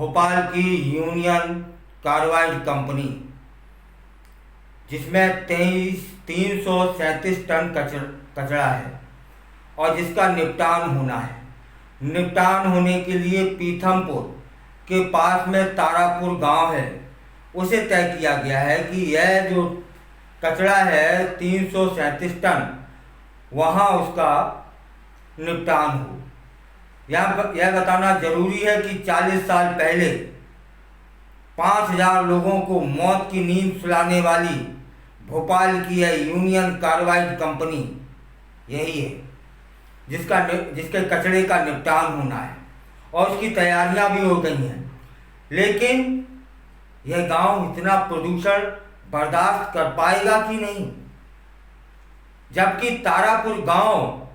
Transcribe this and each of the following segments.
भोपाल की union carbide company, जिसमें 337 ton कचरा है और जिसका निपटान होना है। निपटान होने के लिए पीथमपुर के पास में तारापुर गांव है, उसे तय किया गया है कि यह जो कचरा है 337 टन, वहाँ उसका निपटान हो। यह बताना जरूरी है कि 40 साल पहले 5000 लोगों को मौत की नींद सुलाने वाली भोपाल की यह यूनियन कार्बाइड कंपनी यही है जिसके कचरे का निपटान होना है और उसकी तैयारियां भी हो गई हैं। लेकिन यह गांव इतना प्रदूषण बर्दाश्त कर पाएगा कि नहीं, जबकि तारापुर गांव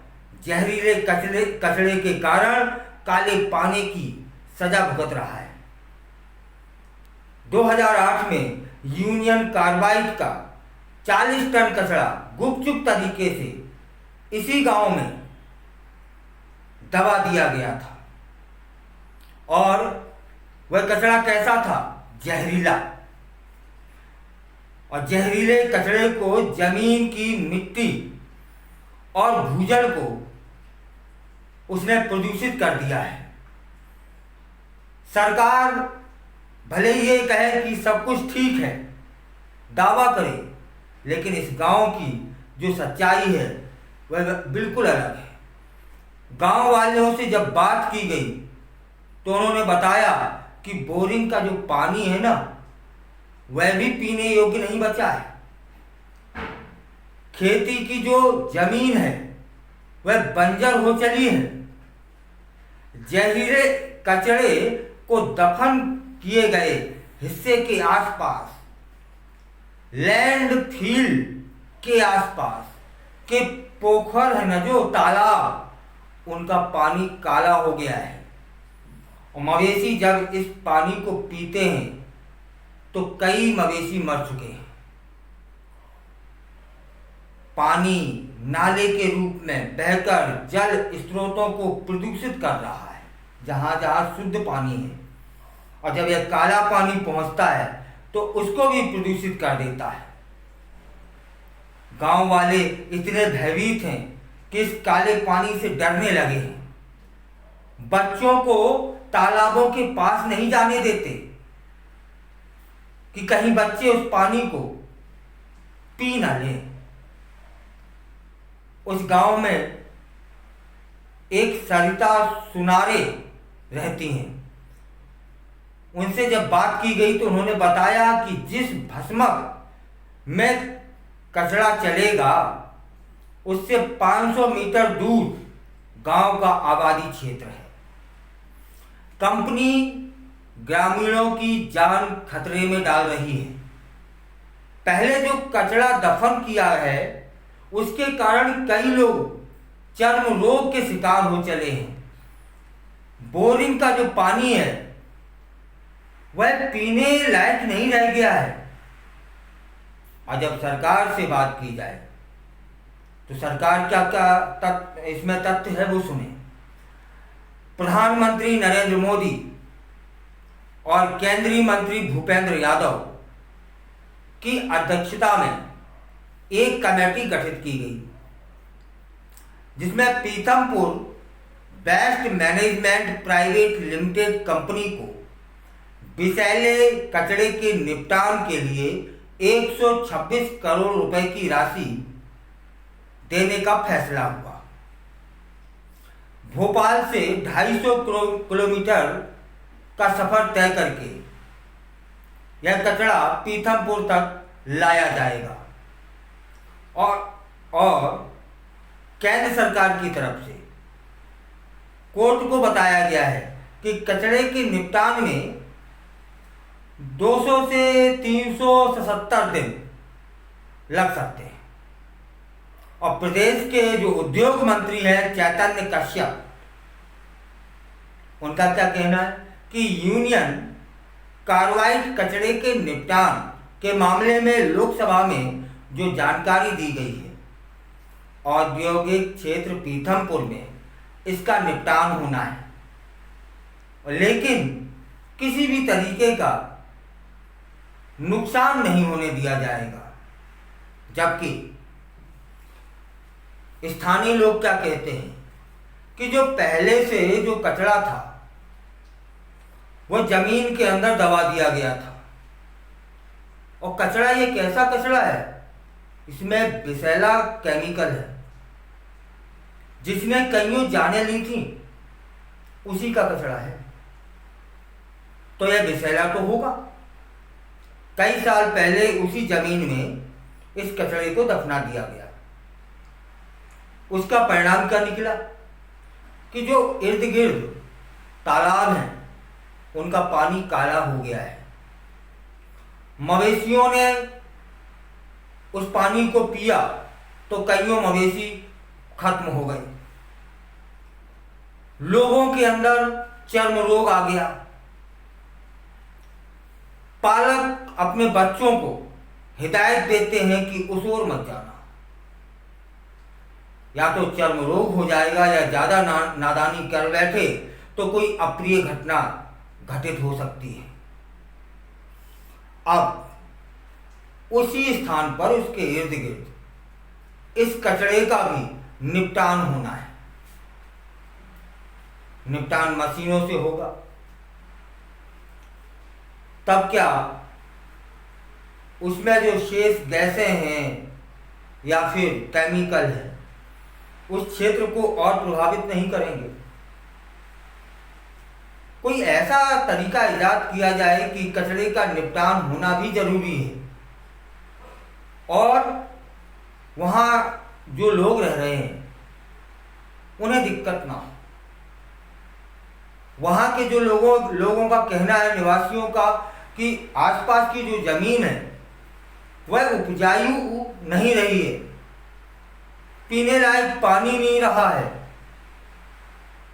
जहरीले कचरे के कारण काले पानी की सजा भुगत रहा है। 2008 में यूनियन कार्बाइड का 40 टन कचरा गुपचुप तरीके से इसी गांव में दबा दिया गया था और वह कचरा कैसा था? जहरीला। और जहरीले कचरे को जमीन की मिट्टी और भूजल को उसने प्रदूषित कर दिया है। सरकार भले ही ये कहे कि सब कुछ ठीक है, दावा करे, लेकिन इस गांव की जो सच्चाई है वह बिल्कुल अलग है। गांव वालों से जब बात की गई तो उन्होंने बताया कि बोरिंग का जो पानी है ना, वह भी पीने योग्य नहीं बचा है। खेती की जो जमीन है वह बंजर हो चली है। जहरीले कचरे को दफन किए गए हिस्से के आसपास, लैंडफिल के आसपास के पोखर है ना, जो तालाब, उनका पानी काला हो गया है। और मवेशी जब इस पानी को पीते हैं तो कई मवेशी मर चुके हैं। पानी नाले के रूप में बहकर जल स्रोतों को प्रदूषित कर रहा है, जहां जहां शुद्ध पानी है। और जब यह काला पानी पहुंचता है तो उसको भी प्रदूषित कर देता है। गांव वाले इतने भयभीत हैं कि इस काले पानी से डरने लगे हैं। बच्चों को तालाबों के पास नहीं जाने देते कि कहीं बच्चे उस पानी को पी ना लें। उस गांव में एक सरिता सुनारे रहती हैं। उनसे जब बात की गई तो उन्होंने बताया कि जिस भस्मक में कचरा चलेगा उससे 500 मीटर दूर गांव का आबादी क्षेत्र है। कंपनी ग्रामीणों की जान खतरे में डाल रही है। पहले जो कचरा दफन किया है उसके कारण कई लोग चर्म रोग के शिकार हो चले हैं। बोरिंग का जो पानी है वह पीने लायक नहीं रह गया है। और जब सरकार से बात की जाए तो सरकार क्या क्या इसमें तथ्य है वो सुने। प्रधानमंत्री नरेंद्र मोदी और केंद्रीय मंत्री भूपेंद्र यादव की अध्यक्षता में एक कमेटी गठित की गई, जिसमें Pithampur waste management private limited company को विषैले कचरे के निपटान के लिए 126 करोड़ रुपए की राशि देने का फैसला हुआ। भोपाल से 250 किलोमीटर का सफर तय करके यह कचरा पीथमपुर तक लाया जाएगा और केंद्र सरकार की तरफ से कोर्ट को बताया गया है कि कचरे के निपटान में 200 से 377 दिन लग सकते हैं। और प्रदेश के जो उद्योग मंत्री हैं चैतन्य कश्यप, उनका क्या कहना है कि यूनियन कार्बाइड कचरे के निपटान के मामले में लोकसभा में जो जानकारी दी गई है, औद्योगिक क्षेत्र पीथमपुर में इसका निपटान होना है। लेकिन किसी भी तरीके का नुकसान नहीं होने दिया जाएगा। जबकि स्थानीय लोग क्या कहते हैं कि जो पहले से जो कचरा था वो जमीन के अंदर दबा दिया गया था। और कचरा ये कैसा कचरा है, इसमें विषैला केमिकल है जिसने कईयों जानें ली थी, उसी का कचरा है। तो यह विषैला तो होगा। कई साल पहले उसी जमीन में इस कचरे को दफना दिया गया। उसका परिणाम क्या निकला कि जो इर्द गिर्द तालाब हैं उनका पानी काला हो गया है। मवेशियों ने उस पानी को पिया तो कईयों मवेशी खत्म हो गए। लोगों के अंदर चर्म रोग आ गया। पालक अपने बच्चों को हिदायत देते हैं कि उस ओर मत जाना, या तो चर्म रोग हो जाएगा या ज्यादा नादानी कर बैठे तो कोई अप्रिय घटना घटित हो सकती है। अब उसी स्थान पर उसके इर्द गिर्द इस कचरे का भी निपटान होना है। निपटान मशीनों से होगा। तब क्या उसमें जो शेष गैसें हैं या फिर केमिकल है उस क्षेत्र को और प्रभावित नहीं करेंगे। कोई ऐसा तरीका इजाद किया जाए कि कचरे का निपटान होना भी जरूरी है और वहाँ जो लोग रह रहे हैं उन्हें दिक्कत ना हो। वहाँ के जो लोगों का कहना है, निवासियों का, कि आसपास की जो जमीन है वह उपजाऊ नहीं रही है, पीने लायक पानी नहीं रहा है।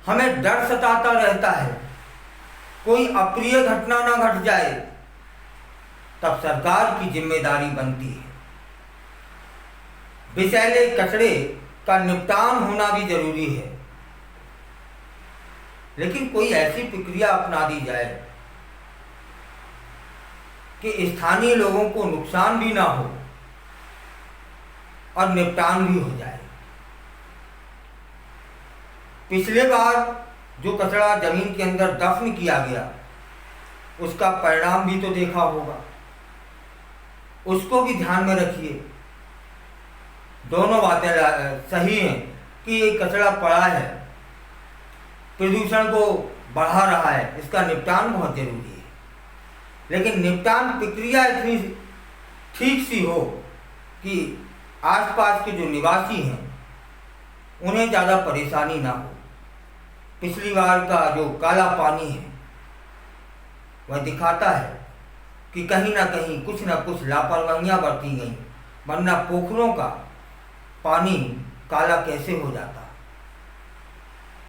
हमें डर सताता रहता है कोई अप्रिय घटना ना घट जाए। तब सरकार की जिम्मेदारी बनती है। विषैले कचरे का निपटान होना भी जरूरी है, लेकिन कोई ऐसी प्रक्रिया अपना दी जाए कि स्थानीय लोगों को नुकसान भी ना हो और निपटान भी हो जाए। पिछले बार जो कचरा जमीन के अंदर दफन किया गया उसका परिणाम भी तो देखा होगा, उसको भी ध्यान में रखिए। दोनों बातें सही हैं कि ये कचरा पड़ा है, प्रदूषण को बढ़ा रहा है, इसका निपटान बहुत जरूरी है। लेकिन निपटान प्रक्रिया इतनी ठीक सी हो कि आसपास के जो निवासी हैं उन्हें ज़्यादा परेशानी ना हो। पिछली बार का जो काला पानी है वह दिखाता है कि कहीं ना कहीं कुछ ना कुछ लापरवाहियां बरती गई, वरना पोखरों का पानी काला कैसे हो जाता।